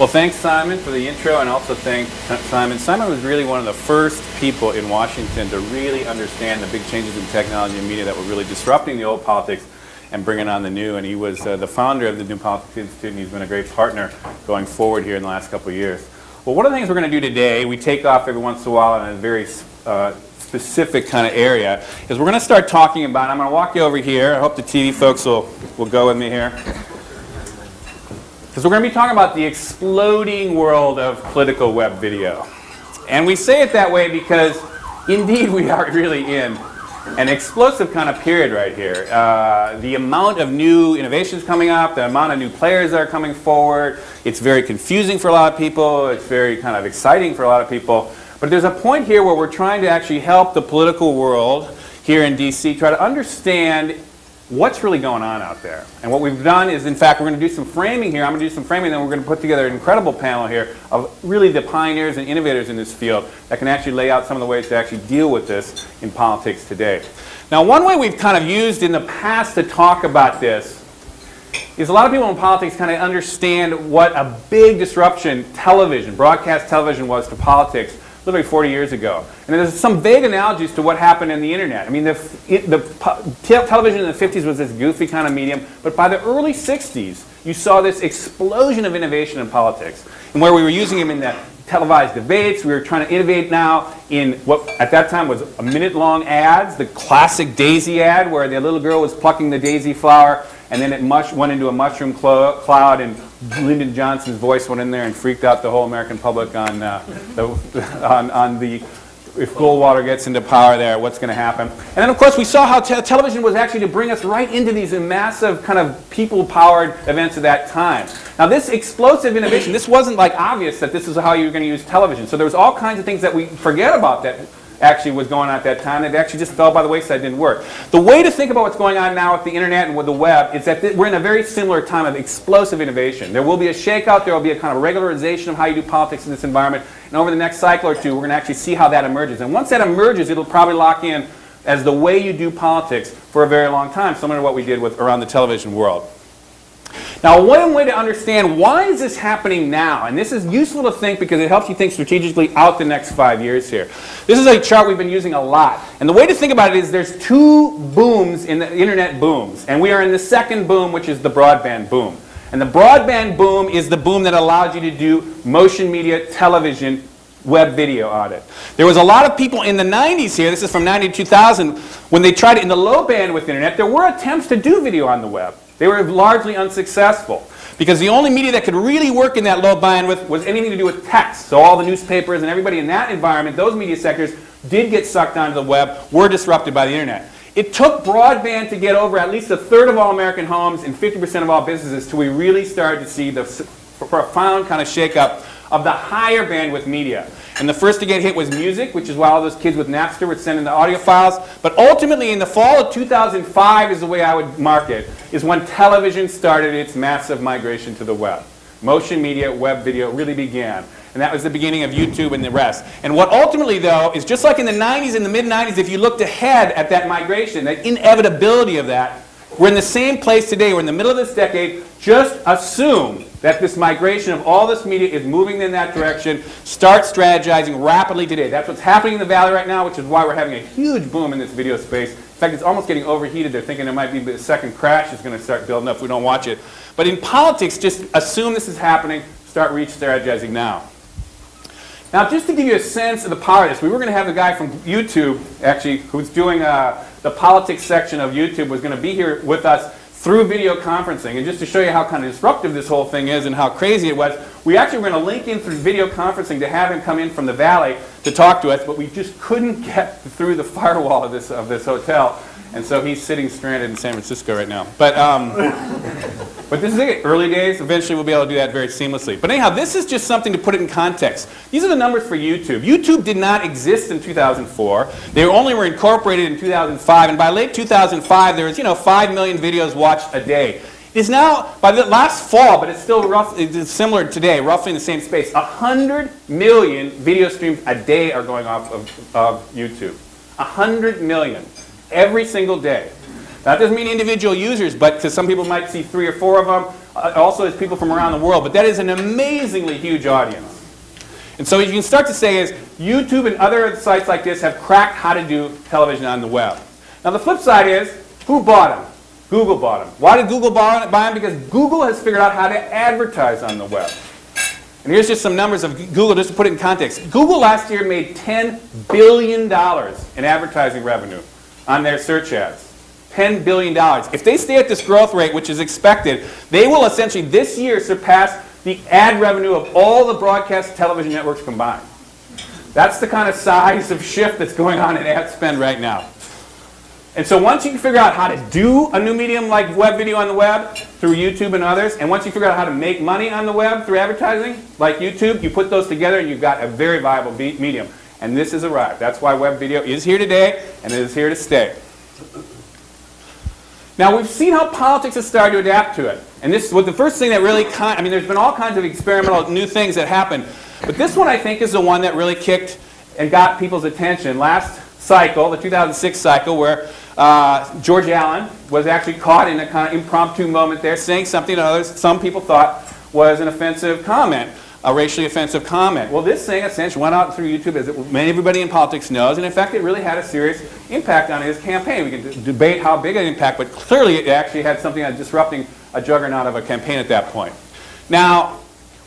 Well, thanks, Simon, for the intro, and also thanks Simon. Simon was really one of the first people in Washington to really understand the big changes in technology and media that were really disrupting the old politics and bringing on the new. And he was the founder of the New Politics Institute, and he's been a great partner going forward here in the last couple of years. Well, one of the things we're going to do today, we take off every once in a while in a very specific kind of area, is we're going to start talking about, I'm going to walk you over here. I hope the TV folks will go with me here. Because we're going to be talking about the exploding world of political web video. And we say it that way because, indeed, we are really in an explosive kind of period right here. The amount of new innovations coming up, the amount of new players that are coming forward, it's very confusing for a lot of people, it's very kind of exciting for a lot of people. But there's a point here where we're trying to actually help the political world here in DC try to understand what's really going on out there. And what we've done is, in fact, we're going to do some framing here. I'm going to do some framing, and then we're going to put together an incredible panel here of really the pioneers and innovators in this field that can actually lay out some of the ways to actually deal with this in politics today. Now, one way we've kind of used in the past to talk about this is a lot of people in politics kind of understand what a big disruption television, broadcast television was to politics literally 40 years ago. And there's some vague analogies to what happened in the internet. I mean, television in the 50s was this goofy kind of medium, but by the early 60s, you saw this explosion of innovation in politics. And where we were using them in the televised debates, we were trying to innovate now in what at that time was a minute-long ads, the classic daisy ad where the little girl was plucking the daisy flower, and then it went into a mushroom cloud, and Lyndon Johnson's voice went in there and freaked out the whole American public on if Goldwater gets into power there, what's going to happen. And then, of course, we saw how television was actually to bring us right into these massive kind of people-powered events of that time. Now, this explosive innovation, this wasn't like obvious that this is how you were going to use television. So there was all kinds of things that we forget about that actually was going on at that time that actually just fell by the wayside, didn't work. The way to think about what's going on now with the internet and with the web is that we're in a very similar time of explosive innovation. There will be a shakeout, there will be a kind of regularization of how you do politics in this environment, and over the next cycle or two we're going to actually see how that emerges. And once that emerges, it'll probably lock in as the way you do politics for a very long time, similar to what we did with around the television world. Now, one way to understand why is this happening now, and this is useful to think because it helps you think strategically out the next 5 years here. This is a chart we've been using a lot. And the way to think about it is there's two booms in the internet booms. And we are in the second boom, which is the broadband boom. And the broadband boom is the boom that allows you to do motion media, television, web video on it. There was a lot of people in the 90s here, this is from 90 to 2000, when they tried it in the low bandwidth internet, there were attempts to do video on the web. They were largely unsuccessful because the only media that could really work in that low bandwidth was anything to do with text. So all the newspapers and everybody in that environment, those media sectors, did get sucked onto the web, were disrupted by the internet. It took broadband to get over at least a third of all American homes and 50% of all businesses till we really started to see the profound kind of shakeup of the higher bandwidth media. And the first to get hit was music, which is why all those kids with Napster would send in the audio files. But ultimately, in the fall of 2005 is the way I would mark it, is when television started its massive migration to the web. Motion media, web video really began. And that was the beginning of YouTube and the rest. And what ultimately, though, is just like in the 90s and the mid-90s, if you looked ahead at that migration, that inevitability of that, we're in the same place today. We're in the middle of this decade. Just assume that this migration of all this media is moving in that direction. Start strategizing rapidly today. That's what's happening in the Valley right now, which is why we're having a huge boom in this video space. In fact, it's almost getting overheated. They're thinking there might be a second crash is going to start building up if we don't watch it. But in politics, just assume this is happening. Start strategizing now. Now, just to give you a sense of the power of this, we were going to have the guy from YouTube, actually, who's doing the politics section of YouTube, was going to be here with us through video conferencing. And just to show you how kind of disruptive this whole thing is and how crazy it was, we actually were going to link in through video conferencing to have him come in from the Valley to talk to us, but we just couldn't get through the firewall of this hotel. And so he's sitting stranded in San Francisco right now. But this is it. Early days. Eventually we'll be able to do that very seamlessly. But anyhow, this is just something to put it in context. These are the numbers for YouTube. YouTube did not exist in 2004. They only were incorporated in 2005. And by late 2005, there was 5 million videos watched a day. It is now, by the last fall, but it's still it's similar today, roughly in the same space, 100 million video streams a day are going off of YouTube. 100 million. Every single day. That doesn't mean individual users, but because some people might see 3 or 4 of them, also as people from around the world, but that is an amazingly huge audience. And so what you can start to say is YouTube and other sites like this have cracked how to do television on the web. Now the flip side is, who bought them? Google bought them. Why did Google buy them? Because Google has figured out how to advertise on the web. And here's just some numbers of Google, just to put it in context. Google last year made $10 billion in advertising revenue on their search ads. $10 billion. If they stay at this growth rate, which is expected, they will essentially this year surpass the ad revenue of all the broadcast television networks combined. That's the kind of size of shift that's going on in ad spend right now. And so once you can figure out how to do a new medium like web video on the web through YouTube and others, and once you figure out how to make money on the web through advertising like YouTube, you put those together and you've got a very viable medium. And this has arrived. That's why web video is here today and it is here to stay. Now we've seen how politics has started to adapt to it. And this was the first thing that really, I mean there's been all kinds of experimental new things that happened. But this one I think is the one that really kicked and got people's attention. Last cycle, the 2006 cycle, where George Allen was actually caught in a kind of impromptu moment there saying something that others, some people thought was an offensive comment, a racially offensive comment. Well, this thing essentially went out through YouTube, as everybody in politics knows, and in fact it really had a serious impact on his campaign. We can debate how big an impact, but clearly it actually had something on disrupting a juggernaut of a campaign at that point. Now,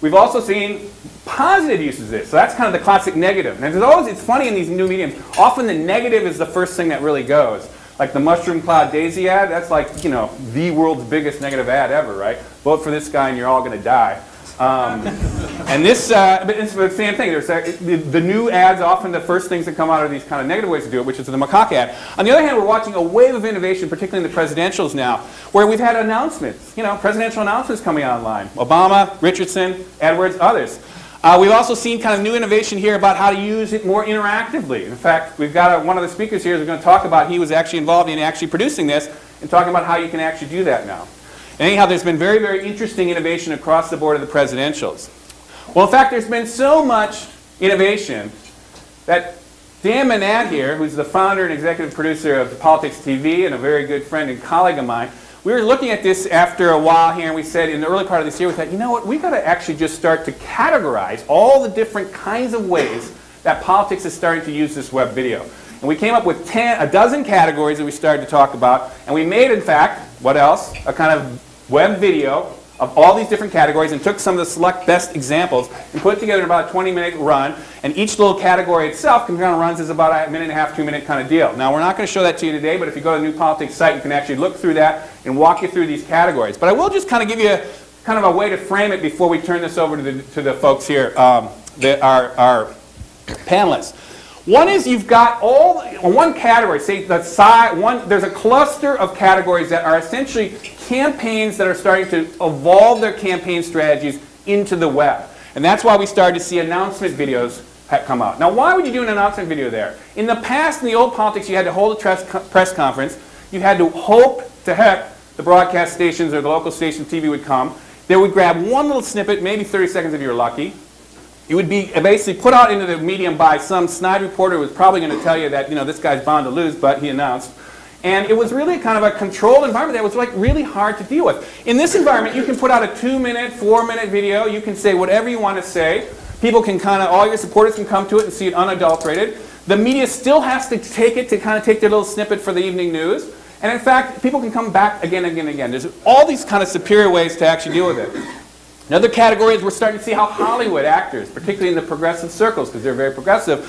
we've also seen positive uses of this, so that's kind of the classic negative. And it's funny in these new mediums, often the negative is the first thing that really goes. Like the mushroom cloud daisy ad, that's like, you know, the world's biggest negative ad ever, right? Vote for this guy and you're all going to die. And this, but it's the same thing. There's the new ads, often the first things that come out are these kind of negative ways to do it, which is the macaque ad. On the other hand, we're watching a wave of innovation, particularly in the presidentials now, where we've had announcements, you know, presidential announcements coming online. Obama, Richardson, Edwards, others. We've also seen kind of new innovation here about how to use it more interactively. In fact, we've got one of the speakers here who's going to talk about, he was actually involved in actually producing this and talking about how you can actually do that now. And anyhow, there's been very, very interesting innovation across the board of the presidentials. Well, in fact, there's been so much innovation that Dan Manat here, who's the founder and executive producer of Politics TV and a very good friend and colleague of mine, we were looking at this after a while here, and we said in the early part of this year, we thought, you know what, we've got to actually just start to categorize all the different kinds of ways that politics is starting to use this web video. And we came up with a dozen categories that we started to talk about, and we made, in fact, what else? A kind of web video of all these different categories and took some of the select best examples and put it together in about a 20-minute run. And each little category itself kind of runs as about a minute and a half, 2-minute kind of deal. Now, we're not going to show that to you today, but if you go to the New Politics site, you can actually look through that and walk you through these categories. But I will just kind of give you kind of a way to frame it before we turn this over to the folks here, our panelists. One is you've got one category, say the side, there's a cluster of categories that are essentially campaigns that are starting to evolve their campaign strategies into the web. And that's why we started to see announcement videos come out. Now, why would you do an announcement video there? In the past, in the old politics, you had to hold a press conference. You had to hope to heck the broadcast stations or the local station TV would come. They would grab one little snippet, maybe 30 seconds if you were lucky. It would be basically put out into the medium by some snide reporter who was probably going to tell you that, you know, this guy's bound to lose, but he announced. And it was really kind of a controlled environment that was like really hard to deal with. In this environment, you can put out a 2-minute, 4-minute video. You can say whatever you want to say. People can kind of, all your supporters can come to it and see it unadulterated. The media still has to take it to kind of take their little snippet for the evening news. And in fact, people can come back again and again and again. There's all these kind of superior ways to actually deal with it. Another category is we're starting to see how Hollywood actors, particularly in the progressive circles, because they're very progressive,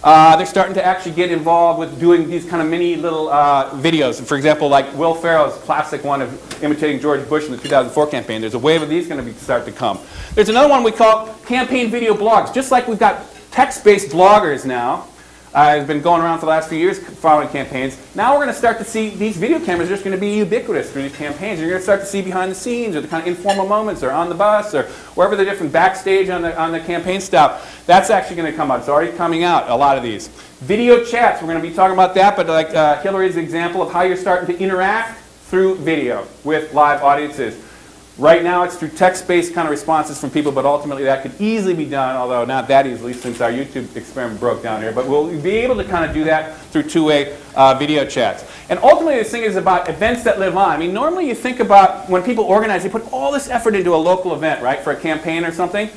they're starting to actually get involved with doing these kind of mini little videos. For example, like Will Ferrell's classic one of imitating George Bush in the 2004 campaign. There's a wave of these going to start to come. There's another one we call campaign video blogs. Just like we've got text-based bloggers now, has been going around for the last few years following campaigns. Now we're going to start to see these video cameras are just going to be ubiquitous through these campaigns. You're going to start to see behind the scenes or the kind of informal moments or on the bus or wherever the different backstage on the campaign stop. That's actually going to come out. It's already coming out, a lot of these. Video chats, we're going to be talking about that, but like Hillary's example of how you're starting to interact through video with live audiences. Right now it's through text-based kind of responses from people, but ultimately that could easily be done, although not that easily since our YouTube experiment broke down here. But we'll be able to kind of do that through two-way video chats. And ultimately this thing is about events that live on. I mean, normally you think about when people organize, they put all this effort into a local event, right, for a campaign or something.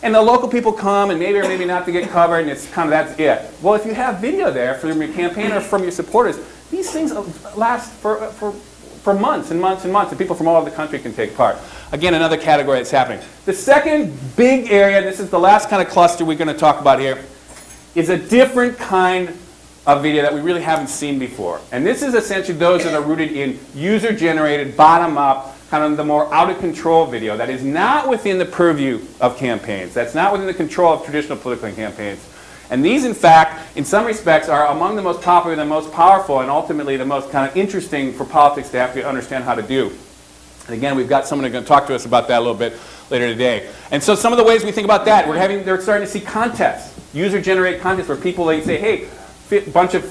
And the local people come and maybe or maybe not to get covered, and it's kind of that's it. Well, if you have video there from your campaign or from your supporters, these things last for months and months and months, and people from all over the country can take part. Again, another category that's happening. The second big area, and this is the last kind of cluster we're going to talk about here, is a different kind of video that we really haven't seen before. And this is essentially those that are rooted in user-generated, bottom-up, kind of the more out-of-control video that is not within the purview of campaigns. That's not within the control of traditional political campaigns. And these, in fact, in some respects, are among the most popular, the most powerful, and ultimately the most kind of interesting for politics to have to understand how to do. And again, we've got someone who's going to talk to us about that a little bit later today. And so some of the ways we think about that, they're starting to see contests, user-generated contests where people, they say, hey, a bunch of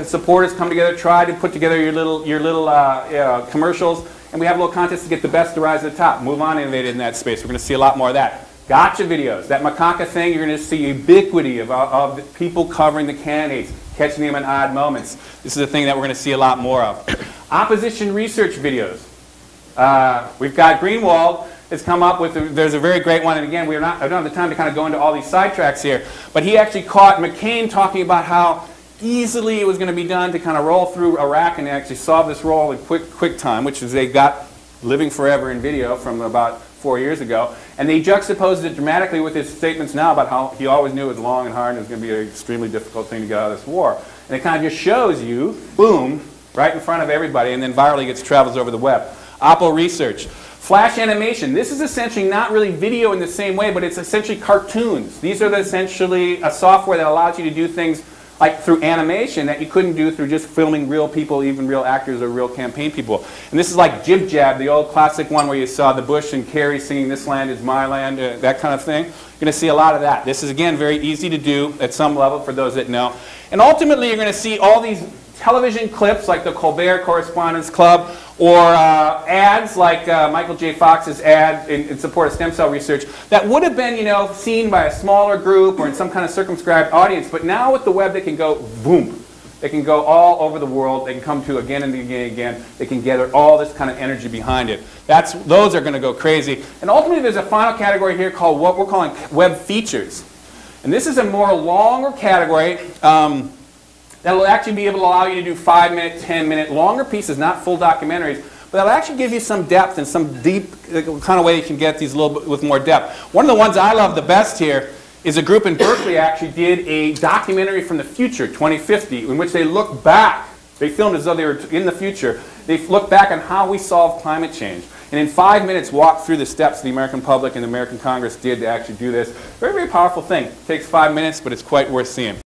supporters come together, try to put together your little commercials, and we have a little contest to get the best to rise to the top. Move on, innovated in that space. We're going to see a lot more of that. Gotcha videos, that macaca thing, you're going to see ubiquity of people covering the candidates, catching them in odd moments. This is a thing that we're going to see a lot more of. Opposition research videos. We've got Greenwald has come up with, there's a very great one, and again, I don't have the time to kind of go into all these sidetracks here, but he actually caught McCain talking about how easily it was going to be done to kind of roll through Iraq and actually solve this roll in quick time, which is they got living forever in video from about 4 years ago, and they juxtaposed it dramatically with his statements now about how he always knew it was long and hard and it was going to be an extremely difficult thing to get out of this war. And it kind of just shows you, boom, right in front of everybody, and then virally travels over the web. Oppo research. Flash animation. This is essentially not really video in the same way, but it's essentially cartoons. These are essentially a software that allows you to do things like through animation that you couldn't do through just filming real people, even real actors or real campaign people. And this is like Jib Jab, the old classic one where you saw the Bush and Kerry singing "This Land Is My Land," that kind of thing. You're going to see a lot of that. This is, again, very easy to do at some level for those that know. And ultimately, you're going to see all these television clips like the Colbert Correspondents Club, or ads like Michael J. Fox's ad in support of stem cell research that would have been, seen by a smaller group or in some kind of circumscribed audience. But now with the web, they can go boom. They can go all over the world. They can come to again and again and again. They can gather all this kind of energy behind it. Those are going to go crazy. And ultimately, there's a final category here called what we're calling web features. And this is a more longer category that will actually be able to allow you to do 5-minute, 10-minute, longer pieces, not full documentaries, but that'll actually give you some depth and some deep kind of way you can get these a little bit with more depth. One of the ones I love the best here is a group in Berkeley actually did a documentary from the future, 2050, in which they look back. They filmed as though they were in the future. They look back on how we solve climate change. And in 5 minutes, walk through the steps the American public and the American Congress did to actually do this. Very, very powerful thing. It takes 5 minutes, but it's quite worth seeing.